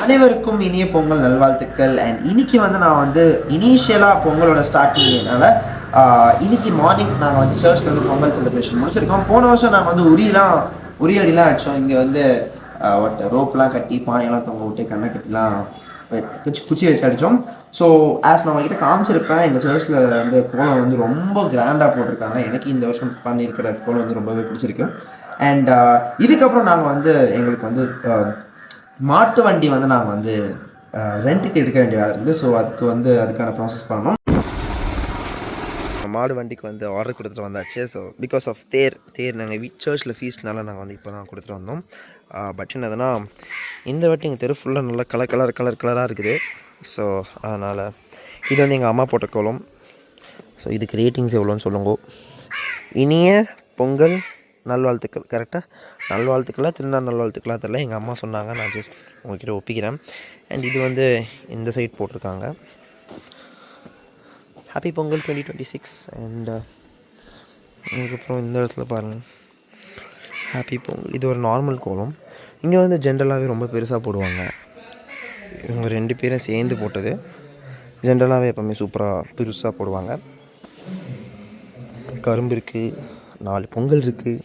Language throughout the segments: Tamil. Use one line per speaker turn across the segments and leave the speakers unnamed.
அனைவருக்கும் இனிய பொங்கல் நல்வாழ்த்துக்கள். அண்ட் இன்னைக்கு வந்து நான் வந்து இனிஷியலாக பொங்கலோட ஸ்டார்டிங்னால இன்னைக்கு மார்னிங் நாங்கள் வந்து சர்ச்சில் வந்து பொங்கல் செலிப்ரேஷன் முடிச்சிருக்கோம். போன வருஷம் நாங்கள் வந்து உரியடிலாம் அடித்தோம். இங்கே வந்து ரோப்லாம் கட்டி பானையெல்லாம் தொங்க விட்டு கண்ணை கட்டிலாம் குச்சி வச்சு அடித்தோம். ஸோ ஆஸ் நான் உங்ககிட்ட காமிச்சிருப்பேன், எங்கள் சர்ச்சில் வந்து கோலம் வந்து ரொம்ப கிராண்டாக போட்டிருக்காங்க. எனக்கு இந்த வருஷம் பண்ணியிருக்கிற கோலம் வந்து ரொம்பவே பிடிச்சிருக்கு. அண்ட் இதுக்கப்புறம் நாங்கள் வந்து எங்களுக்கு வந்து மாட்டு வண்டி வந்து நாங்கள் வந்து ரெண்ட்டுக்கு எடுக்க வேண்டிய வேலை இருக்குது. ஸோ அதுக்கான ப்ராசஸ் பண்ணணும். மாடு வண்டிக்கு வந்து ஆர்டர் கொடுத்துட்டு வந்தாச்சு. ஸோ பிகாஸ் ஆஃப் தேர் நாங்கள் சர்ச்சில் ஃபீஸ்னால நாங்கள் வந்து இப்போ தான் கொடுத்துட்டு வந்தோம். பட் என்னதுன்னா இந்த வாட்டி எங்கள் தெரு ஃபுல்லாக நல்லா கலராக இருக்குது. ஸோ அதனால் இது வந்து எங்கள் அம்மா போட்ட கோலம். ஸோ இதுக்கு ரேட்டிங்ஸ் எவ்வளோன்னு சொல்லுங்க. இனிய பொங்கல் நல்வாழ்த்துக்கள். கரெக்டாக நல்வாழ்த்துக்களாக திருநாள் நல்வாழ்த்துக்களாக தெரியல, எங்கள் அம்மா சொன்னாங்க, நான் ஜஸ்ட் உங்கள்கிட்ட ஒப்பிக்கிறேன். அண்ட் இது வந்து இந்த சைட் போட்டிருக்காங்க ஹாப்பி பொங்கல் 2026. அண்ட் அதுக்கப்புறம் இந்த இடத்துல பாருங்கள் ஹாப்பி பொங்கல். இது ஒரு நார்மல் கோலம். இங்கே வந்து ஜென்ரலாகவே ரொம்ப பெருசாக போடுவாங்க. இவங்க 2 பேரும் சேர்ந்து போட்டது. ஜென்ரலாகவே எப்போவுமே சூப்பராக பெருசாக போடுவாங்க. கரும்பு இருக்குது, 4 பொங்கல் இருக்குது.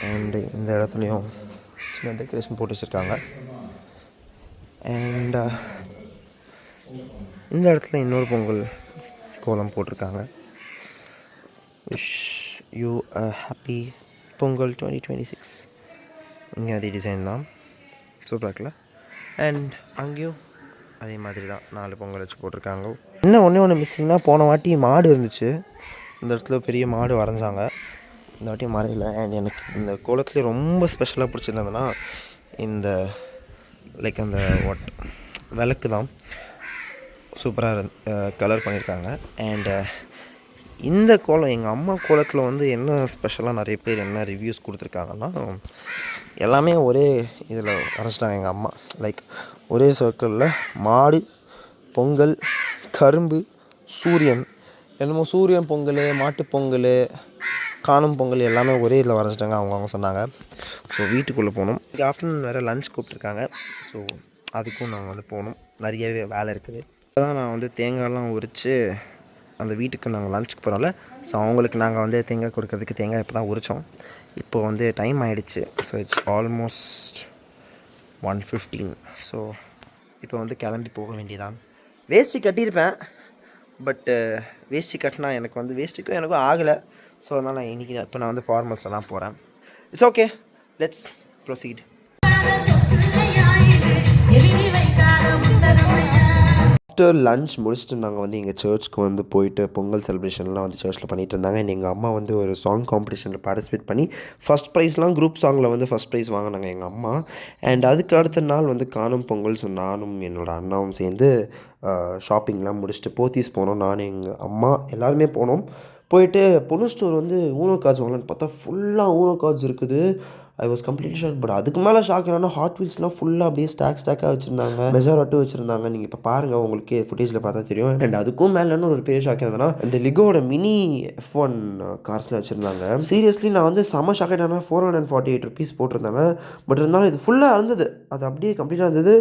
அண்டு இந்த இடத்துலையும் சின்ன டெக்கரேஷன் போட்டு வச்சுருக்காங்க. அண்ட் இந்த இடத்துல இன்னொரு பொங்கல் கோலம் போட்டிருக்காங்க. Wish you a happy Pongal 2026. இங்கே அதே டிசைன் தான், சூப்பராக இருக்குல்ல. அண்ட் அங்கேயும் அதே மாதிரி தான் 4 பொங்கல் வச்சு போட்டிருக்காங்க. இன்னும் ஒன்று மிஸ்ஸிங்னா, போன வாட்டி மாடு இருந்துச்சு, இந்த இடத்துல பெரிய மாடு வரைஞ்சாங்க. இந்த வாட்டி மறையில. அண்ட் எனக்கு இந்த கோலத்துலேயே ரொம்ப ஸ்பெஷலாக பிடிச்சிருந்ததுன்னா இந்த லைக் அந்த விளக்கு தான் சூப்பராக கலர் பண்ணியிருக்காங்க. அண்டு இந்த கோலம் எங்கள் அம்மா கோலத்தில் வந்து என்ன ஸ்பெஷலாக நிறைய பேர் என்ன ரிவ்யூஸ் கொடுத்துருக்காங்கன்னா, எல்லாமே ஒரே இதில் வரைச்சிட்டாங்க எங்கள் அம்மா. லைக் ஒரே சர்க்கிளில் மாடு, பொங்கல், கரும்பு, சூரியன், என்னமோ சூரியன் பொங்கல், மாட்டு பொங்கல், காணும் பொங்கல் எல்லாமே ஒரே இதில் வரைச்சிட்டாங்க அவங்க சொன்னாங்க. ஸோ வீட்டுக்குள்ளே போகணும். இங்கே ஆஃப்டர்நூன் வேறு லன்ச் கூப்பிட்ருக்காங்க. ஸோ அதுக்கும் நாங்கள் வந்து போகணும். நிறையவே வேலை இருக்குது. இப்போ தான் நான் வந்து தேங்காயெலாம் உரித்து அந்த வீட்டுக்கு நாங்கள் லன்ச்சுக்கு போகிறோம்ல, ஸோ அவங்களுக்கு நாங்கள் வந்து தேங்காய் கொடுக்கறதுக்கு தேங்காய் இப்போ தான் உரித்தோம். இப்போ வந்து டைம் ஆகிடுச்சு. So it's almost 1:15. ஸோ இப்போ வந்து கிளம்பி போக வேண்டியதான். வேஷ்டி கட்டியிருப்பேன், பட்டு வேஷ்டி கட்டினா வேஷ்டிக்கும் எனக்கும் ஆகலை. ஸோ அதனால் இன்றைக்கி இப்போ நான் வந்து ஃபார்மல்ஸில் தான் போகிறேன். It's okay, let's proceed. After lunch முடிச்சுட்டு நாங்கள் வந்து எங்கள் சர்ச்சுக்கு வந்து போயிட்டு பொங்கல் செலிப்ரேஷன்லாம் வந்து சர்ச்சில் பண்ணிகிட்டு இருந்தாங்க. அண்ட் எங்கள் அம்மா வந்து ஒரு சாங் காம்படிஷனில் பார்ட்டிசிபேட் பண்ணி ஃபஸ்ட் ப்ரைஸ்லாம் குரூப் சாங்கில் வந்து ஃபஸ்ட் ப்ரைஸ் வாங்கினாங்க எங்கள் அம்மா. அண்ட் அதுக்கு அடுத்த நாள் வந்து காணும் பொங்கல். ஸோ நானும் என்னோடய அண்ணாவும் சேர்ந்து ஷாப்பிங்லாம் முடிச்சுட்டு போத்தீஸ் போனோம். நானும் எங்கள் அம்மா எல்லாருமே போனோம். போயிட்டு பொண்ணு ஸ்டோர் வந்து ஊனோ கார்ட்ஸ் வாங்கலான்னு பார்த்தா ஃபுல்லாக ஊனோ கார்ட்ஸ் இருக்குது. I was completely shock. But அதுக்கு மேலே ஷாக் என்னன்னா, ஹாட் வீல்ஸ்லாம் ஃபுல்லாக அப்படியே ஸ்டாக்காக வச்சுருந்தாங்க, மெஜாரிட்டி வச்சுருந்தாங்க. நீங்கள் இப்போ பாருங்கள், உங்களுக்கு ஃபுட்டேஜில் பார்த்தா தெரியும். அண்ட் அதுக்கும் மேலே ஒரு பெரிய ஷாக் என்னதுன்னா, இந்த லிகோட மினி F1 கார்ஸ்லாம் வச்சுருந்தாங்க. சீரியஸ்லி நான் வந்து செம்ம ஷாக் ஆகிட்டேன்னா, 448 ருபீஸ் போட்டிருந்தாங்க. பட் இருந்தாலும் இது ஃபுல்லாக இருந்தது, அது அப்படியே கம்ப்ளீட்டாக இருந்தது.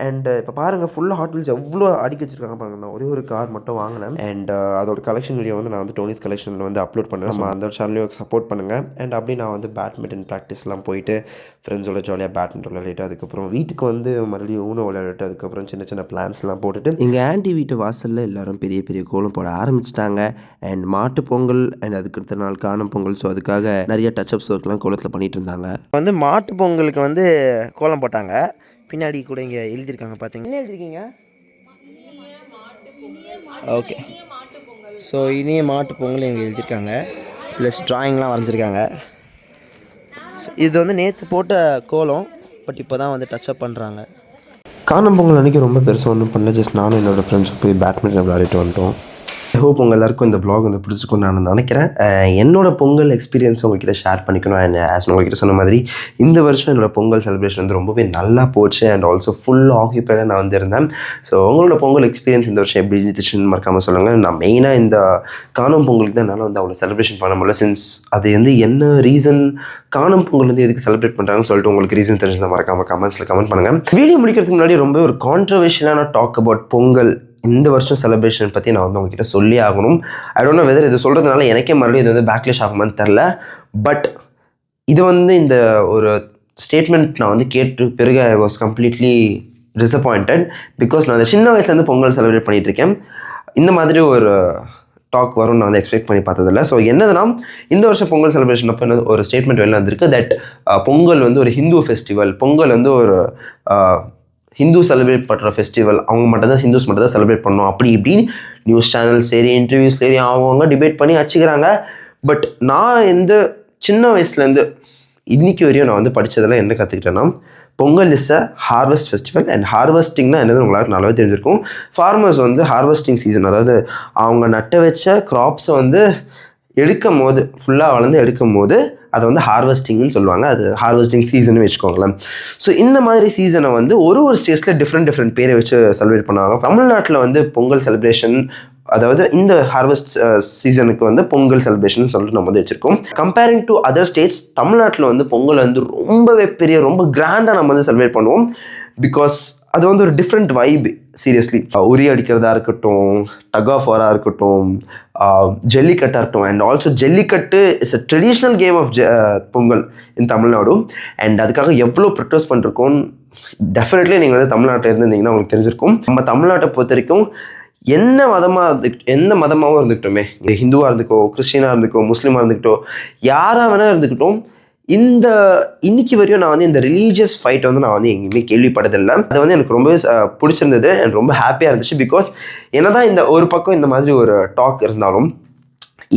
அண்ட் இப்போ பாருங்கள், ஃபுல்லாக ஹாட் வீல்ஸ் எவ்வளோ அடிக்க வச்சுருக்காங்க பாருங்கள். நான் ஒரே ஒரு கார் மட்டும் வாங்கினேன். அண்ட் அதோட கலெக்ஷன் வீடியோ வந்து நான் வந்து டோனிஸ் கலெக்ஷனில் வந்து அப்லோட் பண்ணுவேன். நம்ம அந்த சேனலையும் சப்போர்ட் பண்ணுங்கள். அண்ட் அப்படி நான் வந்து பேட்மிண்டன் ப்ராக்டிஸ்லாம் போயிட்டு ஃப்ரெண்ட்ஸோட ஜாலியாக பேட்மிண்டன் விளையாடிட்டு, அதுக்கப்புறம் வீட்டுக்கு வந்து மறுபடியும் ஊனோ விளையாடிட்டு, அதுக்கப்புறம் சின்ன சின்ன பிளான்ஸ்லாம் போட்டுட்டு எங்கள் ஆண்டி வீட்டு வாசலில் எல்லோரும் பெரிய பெரிய கோலம் போட ஆரம்பிச்சிட்டாங்க. அண்ட் மாட்டு பொங்கல் அண்ட் அதுக்கு அடுத்த நாள் காணும் பொங்கல். ஸோ அதுக்காக நிறைய டச்சப்ஸ் ஒர்க்லாம் கோலத்தில் பண்ணிகிட்டு இருந்தாங்க. வந்து மாட்டு பொங்கலுக்கு வந்து கோலம் போட்டாங்க. பின்னாடி கூட இங்கே எழுதியிருக்காங்க, பார்த்தீங்க என்ன எழுதிருக்கீங்க? ஓகே, ஸோ இனிய மாட்டு பொங்கல் இங்கே எழுதியிருக்காங்க. ப்ளஸ் ட்ராயிங்லாம் வரைஞ்சிருக்காங்க. இது வந்து நேற்று போட்ட கோலம், பட் இப்போ தான் வந்து டச்சப் பண்ணுறாங்க. காணும் பொங்கல் அன்றைக்கி ரொம்ப பெருசாக ஒன்றும் பண்ணல. ஜஸ்ட் நானும் என்னோடய ஃப்ரெண்ட்ஸும் போய் பேட்மிண்டன் விளையாடிட்டு வந்துட்டோம். ஹோப் உங்கள் எல்லாருக்கும் இந்த vlog வந்து பிடிச்சிருக்கும்னு நான் நினைக்கிறேன். என்னோட பொங்கல் எக்ஸ்பீரியன்ஸ் உங்ககிட்ட ஷேர் பண்ணிக்கணும். அண்ட் ஆஸ் உங்ககிட்ட சொன்ன மாதிரி இந்த வருஷம் என்னோட பொங்கல் செலிப்ரேஷன் வந்து ரொம்பவே நல்லா போச்சு. அண்ட் ஆல்சோ ஃபுல் ஆக்கியபைடாக நான் வந்து இருந்தேன். ஸோ உங்களோட பொங்கல் எக்ஸ்பீரியன்ஸ் இந்த வருஷம் எப்படி இருந்துச்சுன்னு மறக்காமல் சொல்லுங்கள். நான் மெயினாக இந்த காணும் பொங்கலுக்கு தான் என்னால் வந்து அவ்வளோ செலிப்ரேஷன் பண்ண முடியல. சின்ஸ் அது வந்து என்ன ரீசன், காணும் பொங்கல் வந்து எதுக்கு செலிப்ரேட் பண்ணுறாங்கன்னு சொல்லிட்டு உங்களுக்கு ரீசன் தெரிஞ்சுதான் மறக்காமல் கமெண்ட்ஸில் கமெண்ட் பண்ணுங்கள். வீடியோ முடிக்கிறதுக்கு முன்னாடி ரொம்ப ஒரு கான்ட்ரவர்ஷியலான டாக் அபவுட் பொங்கல் இந்த வருஷம் செலிப்ரேஷன் பற்றி நான் வந்து உங்ககிட்ட சொல்லி ஆகணும். ஐ டோன்ட் நோ வெதர் இது சொல்கிறதுனால எனக்கே மறுபடியும் இது வந்து பேக்லேஷ் ஆகுமான்னு தெரில. பட் இது வந்து இந்த ஒரு ஸ்டேட்மெண்ட் நான் வந்து கேட்டு பிறகு I was completely disappointed. Because நான் அந்த சின்ன வயசுலேருந்து பொங்கல் செலிப்ரேட் பண்ணிகிட்டு இருக்கேன். இந்த மாதிரி ஒரு டாக் வரும்னு நான் வந்து எக்ஸ்பெக்ட் பண்ணி பார்த்ததில்ல. ஸோ என்னதுன்னா, இந்த வருஷம் பொங்கல் செலிப்ரேஷன் அப்போ ஒரு ஸ்டேட்மெண்ட் வெளில வந்திருக்கு தட் பொங்கல் வந்து ஒரு ஹிந்து ஃபெஸ்டிவல், பொங்கல் வந்து ஒரு ஹிந்து செலிப்ரேட் பண்ணுற ஃபெஸ்டிவல், அவங்க மட்டும் தான் ஹிந்துஸ் மட்டும் தான் செலிப்ரேட் பண்ணணும் அப்படி இப்படின்னு நியூஸ் சேனல் சரி, இன்டர்வியூஸ் சரி, அவங்க டிபேட் பண்ணி வச்சுக்கிறாங்க. பட் நான் இந்த சின்ன வயசுலேருந்து இன்றைக்கி வரையும் நான் வந்து படித்ததெல்லாம் என்ன கற்றுக்கிட்டேன்னா, Pongal is a harvest festival. And ஹார்வெஸ்டிங்னா என்னது உங்களுக்கு நல்லாவே தெரிஞ்சிருக்கும். ஃபார்மர்ஸ் வந்து ஹார்வெஸ்டிங் சீசன், அதாவது அவங்க நட்ட வச்ச க்ராப்ஸை வந்து எடுக்கும் போது, ஃபுல்லாக வளர்ந்து எடுக்கும் போது அதை வந்து ஹார்வெஸ்டிங்னு சொல்லுவாங்க. அது ஹார்வெஸ்டிங் சீசன் வச்சுக்கோங்களேன். ஸோ இந்த மாதிரி சீசனை வந்து ஒரு ஸ்டேட்ஸில் டிஃப்ரெண்ட் பேரை வச்சு செலிப்ரேட் பண்ணுவாங்க. தமிழ்நாட்டில் வந்து பொங்கல் செலிப்ரேஷன், அதாவது இந்த ஹார்வெஸ்ட் சீசனுக்கு வந்து பொங்கல் செலிப்ரேஷன் சொல்லிட்டு நம்ம வந்து வச்சுருக்கோம். கம்பேரிங் டு அதர் ஸ்டேட்ஸ், தமிழ்நாட்டில் வந்து பொங்கல் வந்து ரொம்பவே பெரிய, ரொம்ப கிராண்டாக நம்ம வந்து செலிப்ரேட் பண்ணுவோம். பிகாஸ் அது வந்து ஒரு டிஃப்ரெண்ட் வைப். சீரியஸ்லி, உரி அடிக்கிறதா இருக்கட்டும், டக் ஆஃப் வாராக இருக்கட்டும், ஜல்லிக்கட்டாக இருக்கட்டும். And also jallikattu is a traditional game of Pongal in Tamil Nadu. And அதுக்காக எவ்வளோ ப்ரொட்டஸ்ட் பண்ணிருக்கோம். டெஃபினெட்லி நீங்கள் வந்து தமிழ்நாட்டில் இருந்திருந்தீங்கன்னா உங்களுக்கு தெரிஞ்சிருக்கும். நம்ம தமிழ்நாட்டை பொறுத்த வரைக்கும் எந்த மதமாகவும் இருந்துக்கிட்டோமே, ஹிந்துவாக இருந்துக்கோ, கிறிஸ்டினாக இருந்துக்கோ, முஸ்லீமாக இருந்துக்கிட்டோ, யாராக வேணால் இருந்துக்கிட்டோம், இன்னைக்கு வரையும் நான் வந்து இந்த ரிலீஜியஸ் ஃபைட்டை வந்து நான் வந்து எங்கேயுமே கேள்விப்பட்டதில்லை. அது வந்து எனக்கு ரொம்பவே பிடிச்சிருந்தது அண்ட் ரொம்ப ஹாப்பியாக இருந்துச்சு. பிகாஸ் என்னதான் இந்த ஒரு பக்கம் இந்த மாதிரி ஒரு டாக் இருந்தாலும்,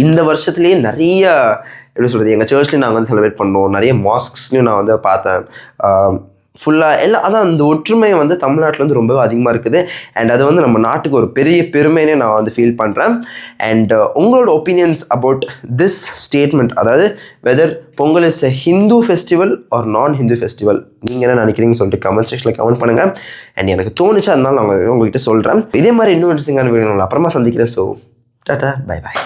இந்த வருஷத்துலேயே நிறைய எப்படி சொல்கிறது, எங்கள் சர்ச்லேயும் நாங்கள் வந்து செலிப்ரேட் பண்ணோம். நிறைய மாஸ்க்ஸ்லையும் நான் வந்து பார்த்தேன். ஃபுல்லாக எல்லாம் அதான் அந்த ஒற்றுமை வந்து தமிழ்நாட்டில் வந்து ரொம்பவே அதிகமாக இருக்குது. அண்ட் அது வந்து நம்ம நாட்டுக்கு ஒரு பெரிய பெருமைனே நான் வந்து ஃபீல் பண்ணுறேன். அண்ட் உங்களோட ஒப்பீனியன்ஸ் அபவுட் திஸ் ஸ்டேட்மெண்ட், அதாவது whether Pongal is a Hindu festival or non Hindu festival, நீங்கள் என்ன நினைக்கிறீங்கன்னு சொல்லிட்டு கமெண்ட் செக்ஷனில் கமெண்ட் பண்ணுங்கள். அண்ட் எனக்கு தோணுச்சு, அதனால நான் உங்ககிட்ட சொல்கிறேன். இதே மாதிரி இன்னும் இன்ட்ரெஸ்டிங்கான வீடியோ அப்புறமா சந்திக்கிறேன். So Tata, bye bye.